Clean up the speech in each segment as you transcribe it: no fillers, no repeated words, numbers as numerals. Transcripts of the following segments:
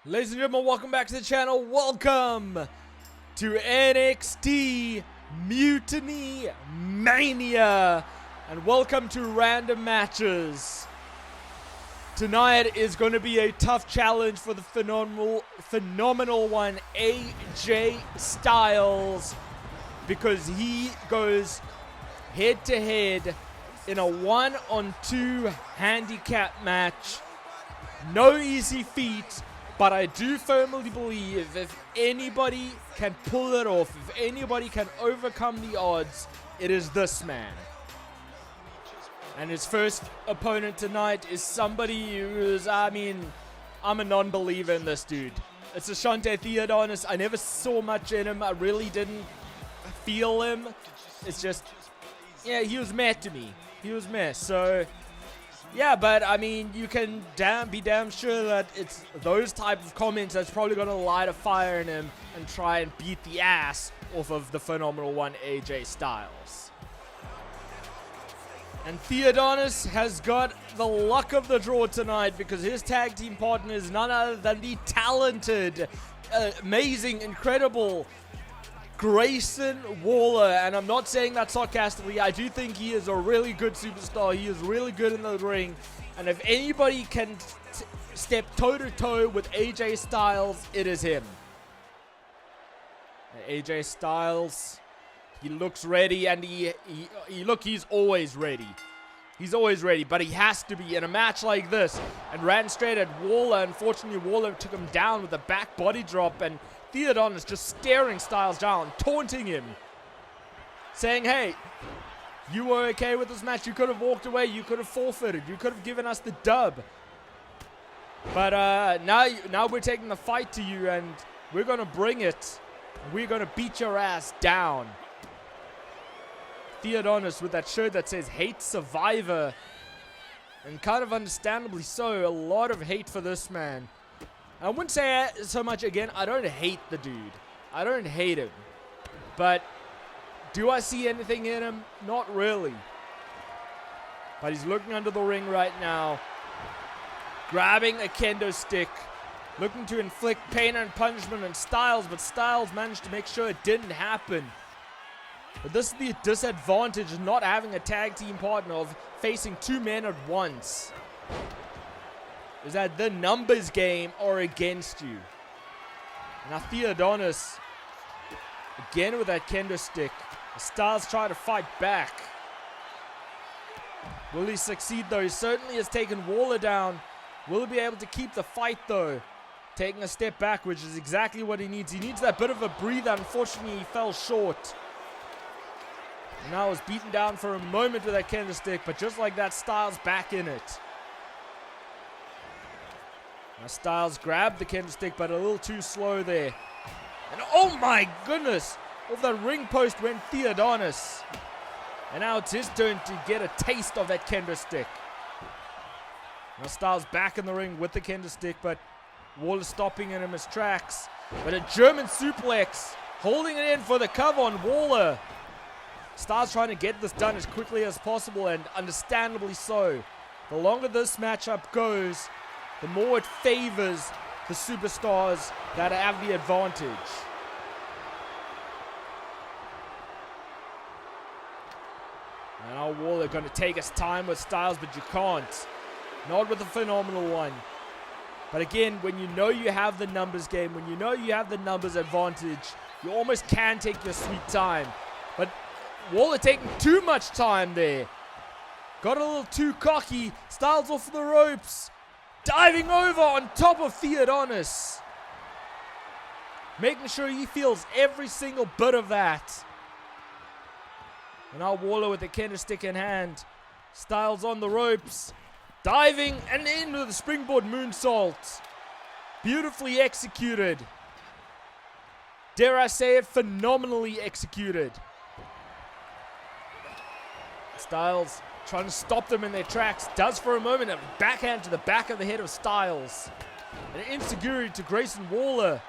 Ladies and gentlemen, welcome back to the channel. Welcome to NXT Mutiny Mania. And welcome to Random Matches. Tonight is going to be a tough challenge for the phenomenal one, AJ Styles. Because he goes head to head in a 1-on-2 handicap match. No easy feat. But I do firmly believe if anybody can pull it off, if anybody can overcome the odds, it is this man. And his first opponent tonight is somebody who's, I'm a non-believer in this dude. It's Ashante Adonis. I never saw much in him. I really didn't feel him. It's just, yeah, he was meh to me. He was meh, so... yeah, but I mean, you can be damn sure that it's those type of comments that's probably going to light a fire in him and try and beat the ass off of the phenomenal one, AJ Styles. And Adonis has got the luck of the draw tonight because his tag team partner is none other than the talented, amazing, incredible Greyson Waller, and I'm not saying that sarcastically. I do think he is a really good superstar. He is really good in the ring, and if anybody can step toe-to-toe with AJ Styles, it is him. AJ Styles, he looks ready, and he's always ready. He's always ready, but he has to be in a match like this, and ran straight at Waller. Unfortunately, Waller took him down with a back body drop, and Adonis just staring Styles down, taunting him, saying, hey, you were okay with this match, you could have walked away, you could have forfeited, you could have given us the dub. But now we're taking the fight to you, and we're going to bring it. We're going to beat your ass down. Adonis with that shirt that says Hate Survivor, and kind of understandably so, a lot of hate for this man. I wouldn't say so much, again, I don't hate the dude. I don't hate him. But do I see anything in him? Not really. But he's looking under the ring right now. Grabbing a kendo stick. Looking to inflict pain and punishment on Styles. But Styles managed to make sure it didn't happen. But this is the disadvantage of not having a tag team partner, of facing two men at once. Is that the numbers game are against you. Now Adonis, again with that kendo stick. Styles try to fight back. Will he succeed though? He certainly has taken Waller down. Will he be able to keep the fight though? Taking a step back, which is exactly what he needs. He needs that bit of a breather. Unfortunately, he fell short. And now was beaten down for a moment with that kendo stick, but just like that, Styles back in it. Now Styles grabbed the kendo stick, but a little too slow there. And oh my goodness! Off the ring post went Adonis. And now it's his turn to get a taste of that kendo stick. Now Styles back in the ring with the kendo stick, but Waller stopping him in his tracks. But a German suplex, holding it in for the cover on Waller. Styles trying to get this done as quickly as possible, and understandably so. The longer this matchup goes, the more it favors the superstars that have the advantage. And now Waller going to take his time with Styles, but you can't. Not with the phenomenal one. But again, when you know you have the numbers game, when you know you have the numbers advantage, you almost can take your sweet time. But Waller taking too much time there. Got a little too cocky. Styles off the ropes. Diving over on top of Adonis. Making sure he feels every single bit of that. And now Waller with the kendo stick in hand. Styles on the ropes. Diving and in with the springboard moonsault. Beautifully executed. Dare I say it, phenomenally executed. Styles trying to stop them in their tracks. Does for a moment. A backhand to the back of the head of Styles. An insecurity to Greyson Waller.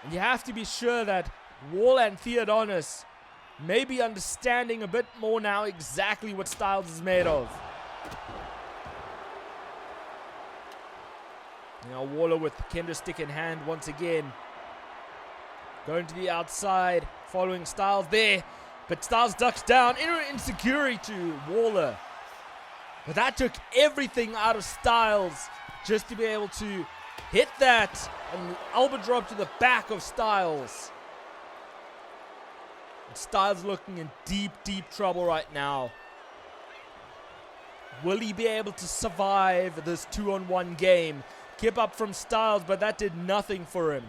And you have to be sure that Waller and Adonis may be understanding a bit more now exactly what Styles is made of. Now Waller with the kendo stick in hand once again. Going to the outside, following Styles there. But Styles ducks down into an insecurity to Waller. But that took everything out of Styles just to be able to hit that. And elbow drop to the back of Styles. And Styles looking in deep, deep trouble right now. Will he be able to survive this 2-on-1 game? Keep up from Styles, but that did nothing for him.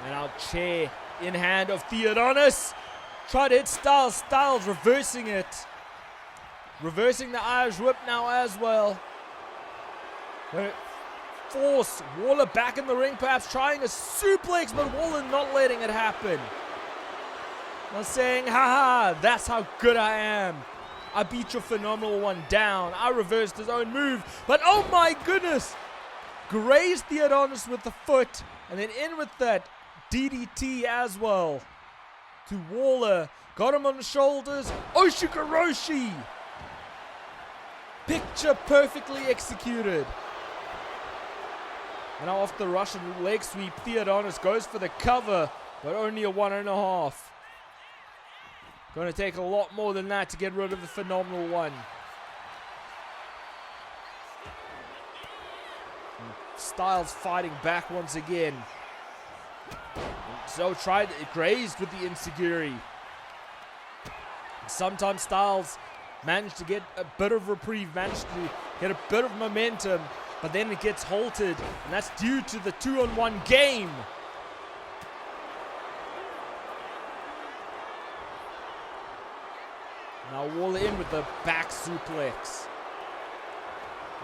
And our chair in hand of Adonis. Try to hit Styles. Styles reversing it. Reversing the Irish whip now as well. Gonna force Waller back in the ring, perhaps trying a suplex, but Waller not letting it happen. Now saying, haha, that's how good I am. I beat your phenomenal one down. I reversed his own move. But oh my goodness. Grazed the Adonis with the foot. And then in with that DDT as well. To Waller. Got him on the shoulders. Oshikaroshi. Picture perfectly executed. And now off the Russian leg sweep, Adonis goes for the cover. But only a 1.5. Going to take a lot more than that to get rid of the phenomenal one. And Styles fighting back once again. So grazed with the insecurity. Sometimes Styles managed to get a bit of reprieve, managed to get a bit of momentum, but then it gets halted, and that's due to the 2-on-1 game. Now Waller in with the back suplex.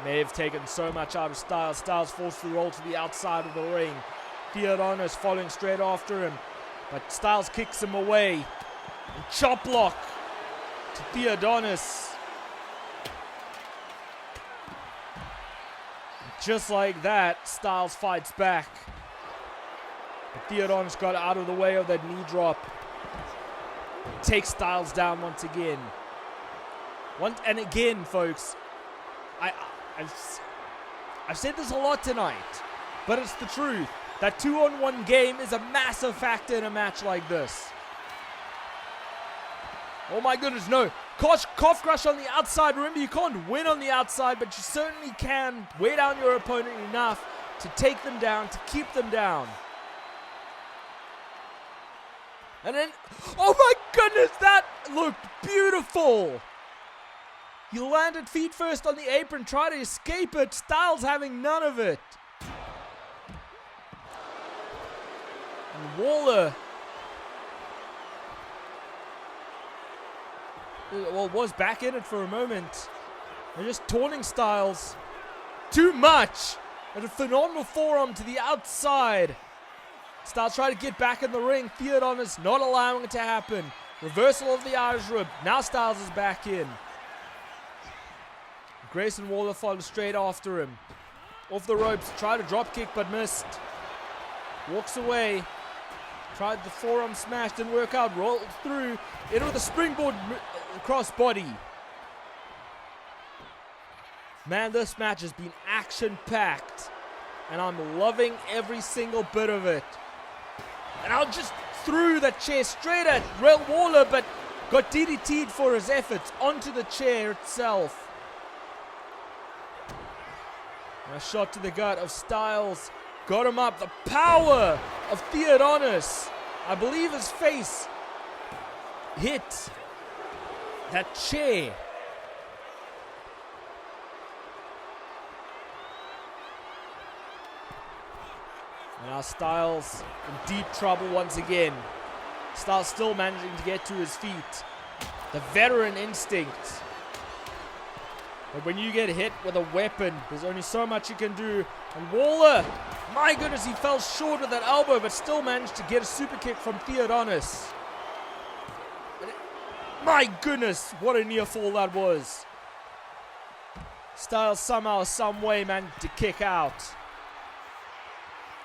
May have taken so much out of Styles. Styles forced to roll to the outside of the ring. Adonis following straight after him. But Styles kicks him away. And chop block to Adonis. Just like that, Styles fights back. But Adonis got out of the way of that knee drop. Takes Styles down once again. And again, folks, I've said this a lot tonight, but it's the truth. That 2-on-1 game is a massive factor in a match like this. Oh my goodness, no. Cough crush on the outside. Remember, you can't win on the outside, but you certainly can weigh down your opponent enough to take them down, to keep them down. And then, oh my goodness, that looked beautiful. He landed feet first on the apron, tried to escape it. Styles having none of it. And Waller, well, was back in it for a moment. They're just taunting Styles. Too much. And a phenomenal forearm to the outside. Styles trying to get back in the ring. Adonis not allowing it to happen. Reversal of the Irish rib. Now Styles is back in. Greyson Waller follows straight after him. Off the ropes. Tried a drop kick but missed. Walks away. Tried the forearm smash. Didn't work out. Rolled through. In with a springboard crossbody. Man, this match has been action-packed. And I'm loving every single bit of it. And I just threw that chair straight at Waller, but got DDT'd for his efforts onto the chair itself. And a shot to the gut of Styles. Got him up. The power of Adonis. I believe his face hit that chair. And now Styles in deep trouble once again. Styles still managing to get to his feet. The veteran instinct. But when you get hit with a weapon, there's only so much you can do. And Waller, my goodness, he fell short with that elbow, but still managed to get a super kick from Adonis. My goodness, what a near fall that was. Styles somehow, some way managed to kick out.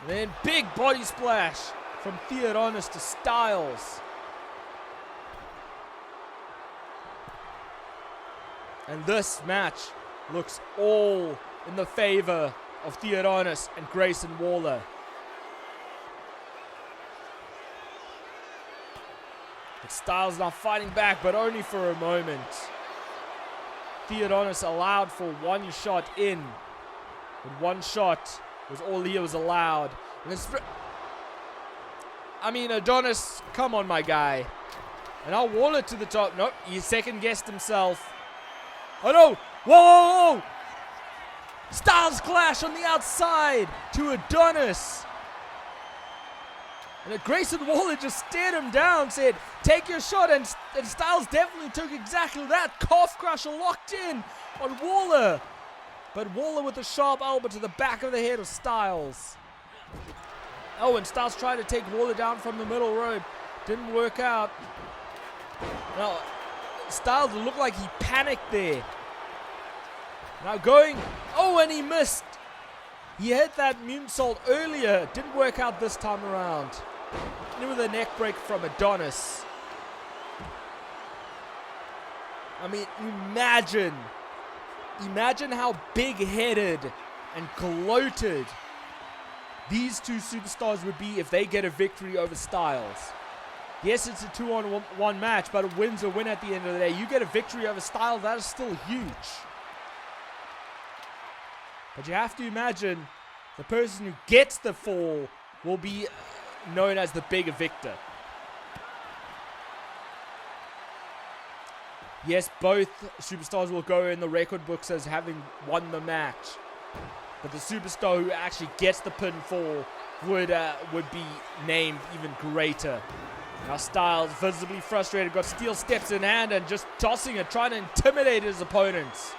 And then big body splash from Adonis to Styles. And this match looks all in the favor of Adonis and Greyson Waller. But Styles now fighting back, but only for a moment. Adonis allowed for one shot in. But one shot was all he was allowed. And Adonis, come on, my guy. And now Waller to the top. Nope, he second-guessed himself. Oh, no. Whoa! Styles clash on the outside to Adonis. And Greyson Waller just stared him down, said, take your shot. And Styles definitely took exactly that. Calf crusher locked in on Waller. But Waller with a sharp elbow to the back of the head of Styles. Oh, and Styles tried to take Waller down from the middle rope. Didn't work out. Now, Styles looked like he panicked there. Now going, oh, and he missed. He hit that moonsault earlier. Didn't work out this time around. And with a neck break from Adonis. I mean, imagine how big-headed and gloated these two superstars would be if they get a victory over Styles. Yes, it's a 2-on-1 match, but a win's a win at the end of the day. You get a victory over Styles, that is still huge. But you have to imagine the person who gets the fall will be known as the bigger victor. Yes, both superstars will go in the record books as having won the match. But the superstar who actually gets the pinfall would be named even greater. Now Styles, visibly frustrated, got steel steps in hand and just tossing it, trying to intimidate his opponents.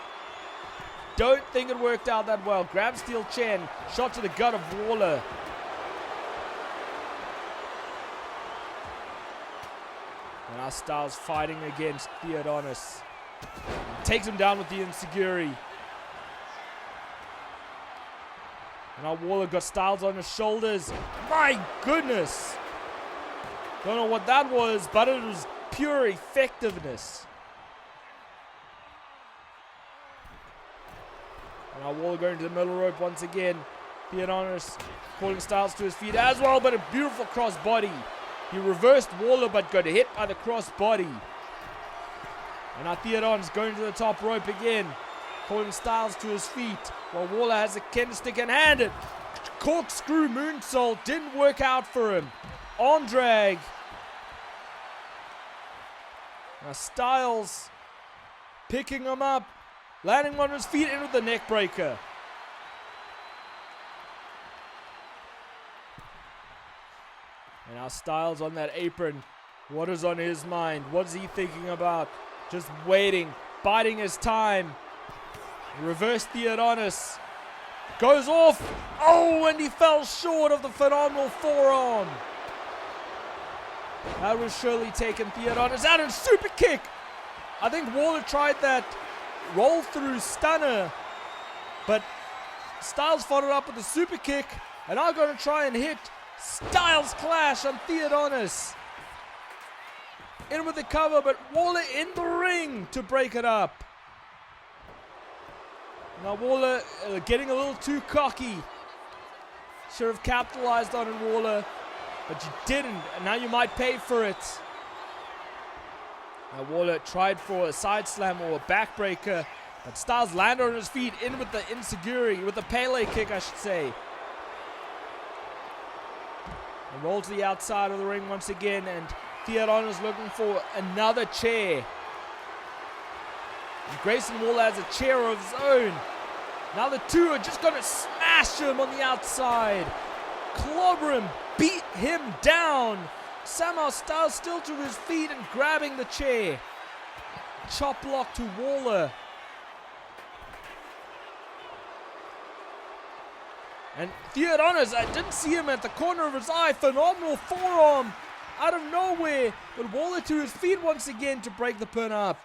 Don't think it worked out that well. Grab steel chair and shot to the gut of Waller. And now Styles fighting against Adonis. Takes him down with the enziguri. And now Waller got Styles on his shoulders. My goodness! Don't know what that was, but it was pure effectiveness. And now Waller going to the middle rope once again. Adonis calling Styles to his feet as well, but a beautiful cross body. He reversed Waller, but got hit by the cross body. And now Adonis going to the top rope again, calling Styles to his feet, while Waller has a candlestick in hand. Corkscrew moonsault didn't work out for him. On drag. Now Styles picking him up, landing on his feet in with the neck breaker. And now Styles on that apron. What is on his mind? What is he thinking about? Just waiting, biding his time. Reverse Adonis. Goes off. Oh, and he fell short of the phenomenal forearm. That was surely taken Adonis out and super kick. I think Waller tried that roll through stunner, but Styles followed up with a super kick, and I'm going to try and hit Styles clash on Adonis. In with the cover, but Waller in the ring to break it up. Now Waller getting a little too cocky. Should have capitalized on it, Waller, but you didn't, and now you might pay for it. Now Waller tried for a side slam or a backbreaker, but Styles landed on his feet, in with the enziguri, with the Pele kick, I should say. And roll to the outside of the ring once again, and Adonis looking for another chair. And Greyson Waller has a chair of his own. Now the two are just going to smash him on the outside. Clobber him, beat him down. Somehow Styles still to his feet and grabbing the chair. Chop block to Waller. And Adonis, I didn't see him at the corner of his eye. Phenomenal forearm out of nowhere. But Waller to his feet once again to break the pin up.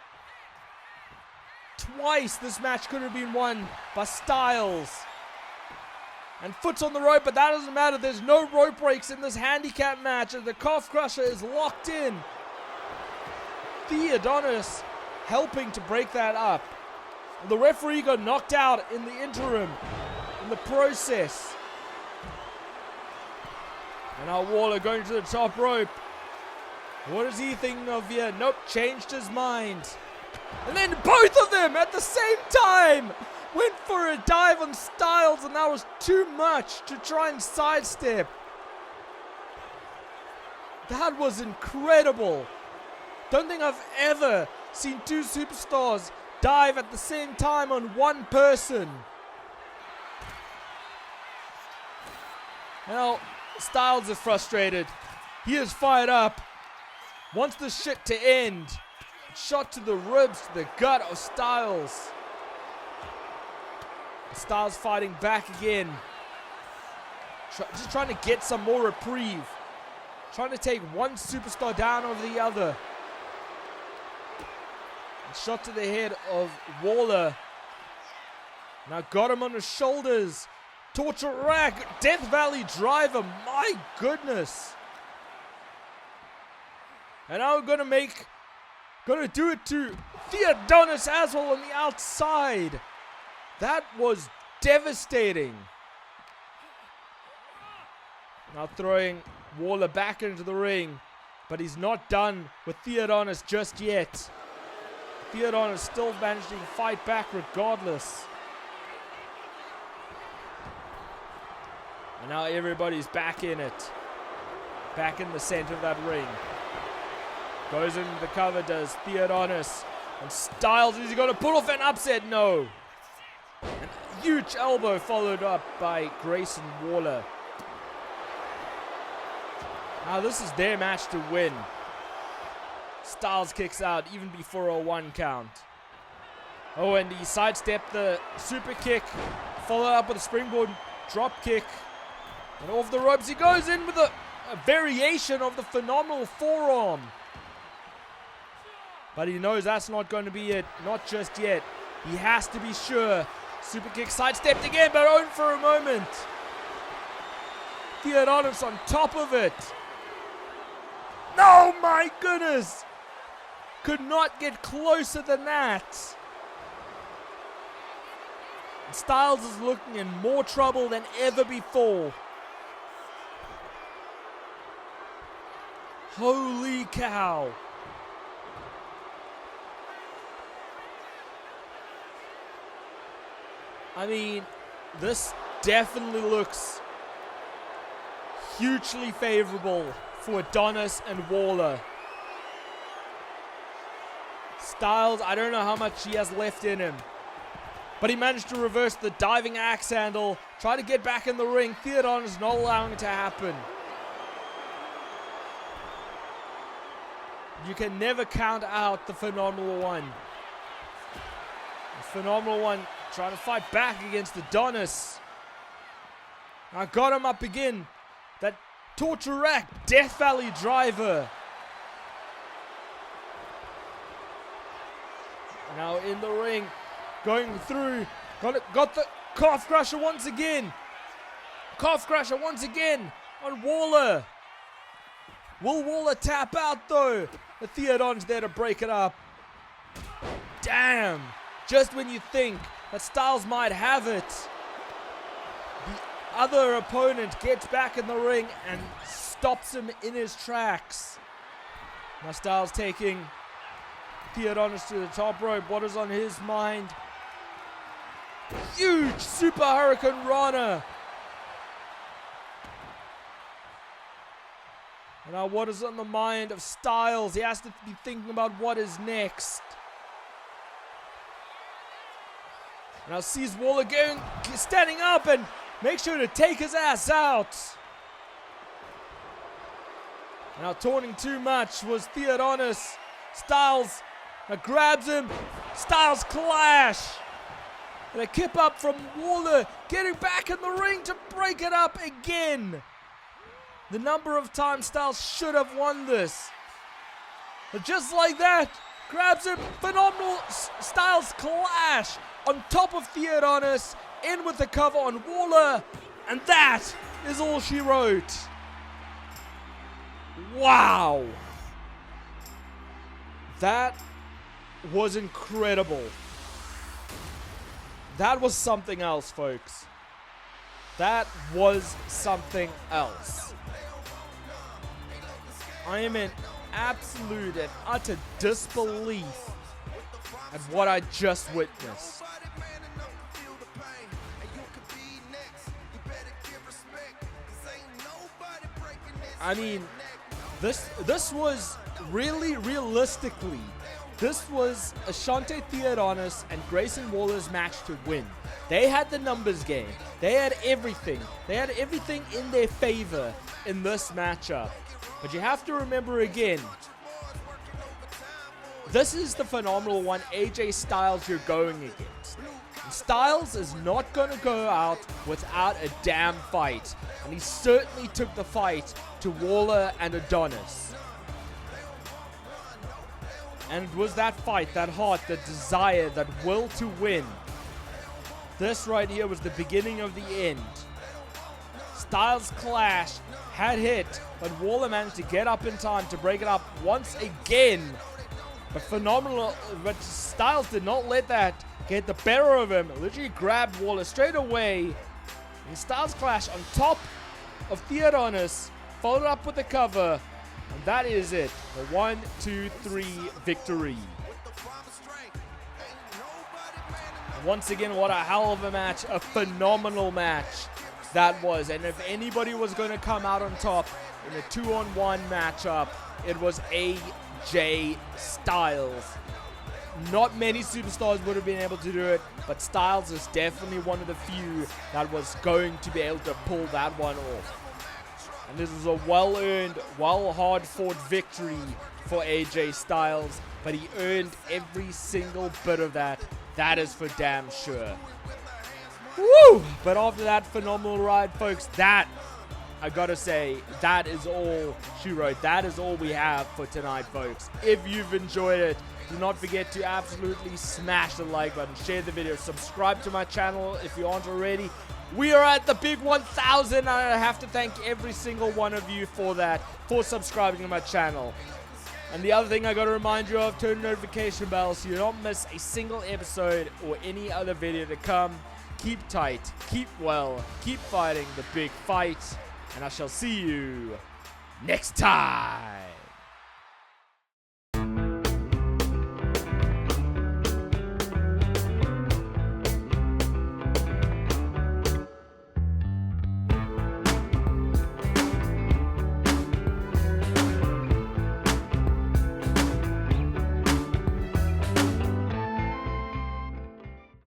Twice this match could have been won by Styles. And foot's on the rope, but that doesn't matter. There's no rope breaks in this handicap match, and the calf crusher is locked in. Adonis helping to break that up. The referee got knocked out in the interim, in the process. And now Waller going to the top rope. What is he thinking of here? Nope, changed his mind. And then both of them at the same time went for a dive on Styles, and that was too much to try and sidestep. That was incredible. Don't think I've ever seen two superstars dive at the same time on one person. Now, Styles is frustrated. He is fired up. Wants this shit to end. Shot to the ribs, to the gut of Styles. Styles fighting back again. Just trying to get some more reprieve. Trying to take one superstar down over the other. Shot to the head of Waller. Now got him on his shoulders. Torture rack. Death Valley driver. My goodness. And now we're gonna do it to Adonis as well on the outside. That was devastating. Now throwing Waller back into the ring. But he's not done with Adonis just yet. Adonis still managing to fight back regardless. And now everybody's back in it. Back in the center of that ring. Goes into the cover, does Adonis. And Styles, is he going to pull off an upset? No. An huge elbow followed up by Greyson Waller. Now this is their match to win. Styles kicks out even before a 1 count. Oh, and he sidestepped the super kick. Followed up with a springboard drop kick. And off the ropes he goes in with a variation of the phenomenal forearm. But he knows that's not going to be it. Not just yet. He has to be sure. Super kick sidestepped again, but only for a moment. Adonis on top of it. No, my goodness. Could not get closer than that. Styles is looking in more trouble than ever before. Holy cow. I mean, this definitely looks hugely favorable for Adonis and Waller. Styles, I don't know how much he has left in him. But he managed to reverse the diving axe handle. Try to get back in the ring. Adonis not allowing it to happen. You can never count out the Phenomenal One. The Phenomenal One trying to fight back against Adonis. I got him up again. That torture rack Death Valley driver. Now in the ring. Going through. Got the calf crusher once again. Calf crusher once again on Waller. Will Waller tap out though? The Adonis there to break it up. Damn. Just when you think that Styles might have it, the other opponent gets back in the ring and stops him in his tracks. Now Styles taking Adonis to the top rope. What is on his mind? Huge Super Hurricane Rana. And now what is on the mind of Styles? He has to be thinking about what is next. Now sees Waller standing up and make sure to take his ass out. Now taunting too much was Adonis. Styles grabs him. Styles clash. And a kip up from Waller, getting back in the ring to break it up again. The number of times Styles should have won this. But just like that, grabs him. Phenomenal Styles clash on top of Adonis. In with the cover on Waller. And that is all she wrote. Wow. That was incredible. that was something else, folks. That was something else. I am in absolute and utter disbelief at what I just witnessed. I mean, this was really, realistically, this was Ashante Adonis and Greyson Waller's match to win. They had the numbers game. They had everything. They had everything in their favor in this matchup. But you have to remember again, this is the phenomenal one, AJ Styles, you're going against. And Styles is not going to go out without a damn fight. And he certainly took the fight to Waller and Adonis. And it was that fight, that heart, that desire, that will to win. This right here was the beginning of the end. Styles clash, had hit, but Waller managed to get up in time to break it up once again. But phenomenal, but Styles did not let that get the better of him. Literally grabbed Waller straight away. And Styles clash on top of Adonis, followed up with the cover. And that is it. The 1, 2, 3 victory. And once again, what a hell of a match. A phenomenal match that was. And if anybody was going to come out on top in a 2-on-1 matchup, it was AJ Styles. Not many superstars would have been able to do it, but Styles is definitely one of the few that was going to be able to pull that one off. And this was a well-earned, hard-fought victory for AJ Styles, but he earned every single bit of that. That is for damn sure. Woo! But after that phenomenal ride, folks, that, I gotta say, that is all she wrote. That is all we have for tonight, folks. If you've enjoyed it, do not forget to absolutely smash the like button, share the video, subscribe to my channel if you aren't already. We are at the big 1,000, and I have to thank every single one of you for that, for subscribing to my channel. And the other thing I got to remind you of, turn the notification bell so you don't miss a single episode or any other video to come. Keep tight, keep well, keep fighting the big fight, and I shall see you next time.